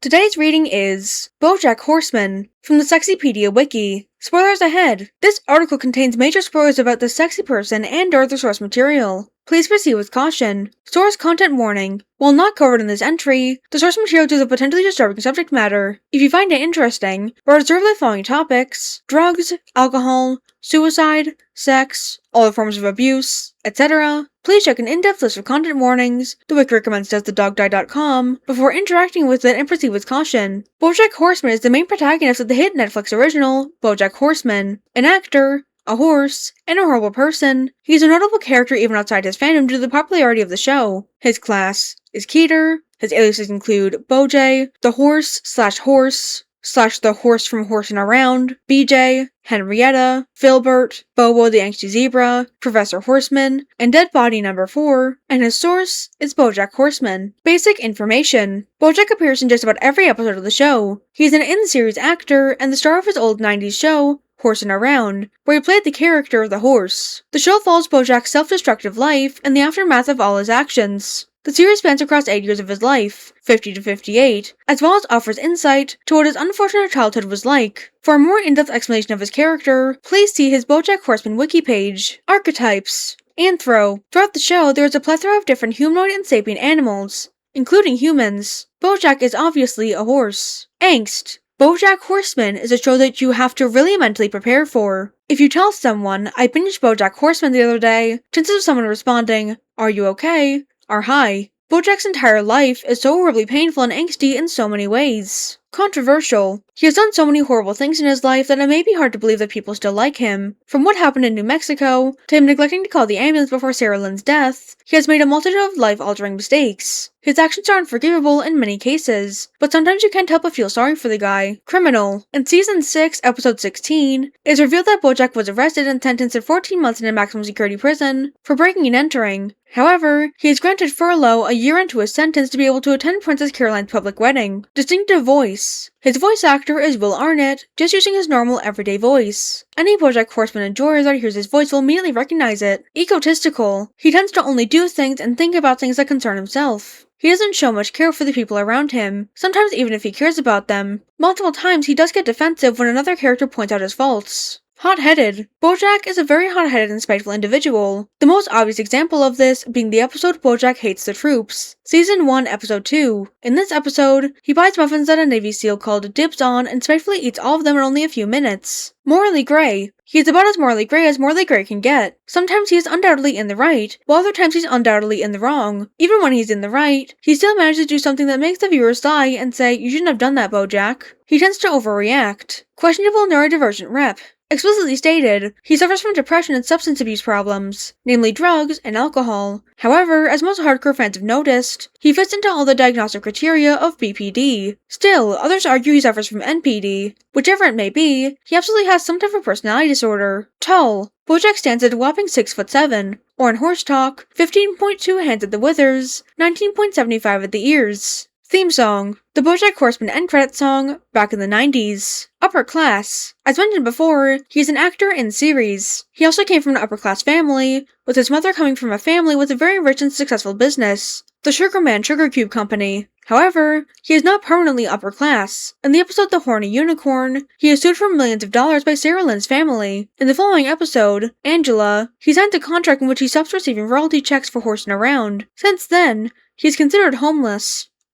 Today's reading is Bojack Horseman from the Sexypedia Wiki. Spoilers ahead! This article contains major spoilers about the sexy person and/or the source material. Please proceed with caution. Source content warning. While not covered in this entry, the source material deals with potentially disturbing subject matter. If you find it interesting, but observe the following topics: drugs, alcohol, suicide, sex, all forms of abuse, etc., please check an in-depth list of content warnings the Wiki recommends doesthedogdie.com before interacting with it and proceed with caution. Bojack Horseman is the main protagonist of the hit Netflix original, Bojack Horseman. An actor, a horse, and a horrible person, he's a notable character even outside his fandom due to the popularity of the show. His class is Keter. His aliases include Boj, the horse/horse, the horse from Horsin' Around, BJ, Henrietta, Filbert, Bobo the Angsty Zebra, Professor Horseman, and Dead Body Number 4, and his source is Bojack Horseman. Basic information. Bojack appears in just about every episode of the show. He's an in-series actor and the star of his old 90s show, Horsin' Around, where he played the character of the horse. The show follows Bojack's self-destructive life and the aftermath of all his actions. The series spans across 8 years of his life, 50 to 58, as well as offers insight to what his unfortunate childhood was like. For a more in-depth explanation of his character, please see his Bojack Horseman wiki page. Archetypes. Anthro. Throughout the show, there is a plethora of different humanoid and sapient animals, including humans. Bojack is obviously a horse. Angst. Bojack Horseman is a show that you have to really mentally prepare for. If you tell someone, I binged Bojack Horseman the other day, chances of someone responding, "Are you okay?" are high. Bojack's entire life is so horribly painful and angsty in so many ways. Controversial. He has done so many horrible things in his life that it may be hard to believe that people still like him. From what happened in New Mexico, to him neglecting to call the ambulance before Sarah Lynn's death, he has made a multitude of life-altering mistakes. His actions are unforgivable in many cases, but sometimes you can't help but feel sorry for the guy. Criminal. In Season 6, Episode 16, it is revealed that Bojack was arrested and sentenced to 14 months in a maximum security prison for breaking and entering. However, he is granted furlough a year into his sentence to be able to attend Princess Caroline's public wedding. Distinctive voice. His voice actor is Will Arnett, just using his normal everyday voice. Any Bojack Horseman enjoyer that hears his voice will immediately recognize it. Egotistical. He tends to only do things and think about things that concern himself. He doesn't show much care for the people around him, sometimes even if he cares about them. Multiple times he does get defensive when another character points out his faults. Hot-headed. Bojack is a very hot-headed and spiteful individual. The most obvious example of this being the episode Bojack Hates the Troops, Season 1, Episode 2. In this episode, he buys muffins at a Navy SEAL called Dibs On and spitefully eats all of them in only a few minutes. Morally gray. He is about as morally gray can get. Sometimes he is undoubtedly in the right, while other times he's undoubtedly in the wrong. Even when he's in the right, he still manages to do something that makes the viewers sigh and say, "You shouldn't have done that, Bojack." He tends to overreact. Questionable neurodivergent rep. Explicitly stated, he suffers from depression and substance abuse problems, namely drugs and alcohol. However, as most hardcore fans have noticed, he fits into all the diagnostic criteria of BPD. Still, others argue he suffers from NPD. Whichever it may be, he absolutely has some type of personality disorder. Tall. Bojack stands at a whopping 6'7", or in horse talk, 15.2 hands at the withers, 19.75 at the ears. Theme song. The Bojack Horseman end credits song, back in the 90s. Upper class. As mentioned before, he is an actor in series. He also came from an upper class family, with his mother coming from a family with a very rich and successful business, the Sugarman Sugar Cube Company. However, he is not permanently upper class. In the episode The Horny Unicorn, he is sued for millions of dollars by Sarah Lynn's family. In the following episode, Angela, he signed a contract in which he stops receiving royalty checks for Horsin' Around. Since then, he is considered homeless.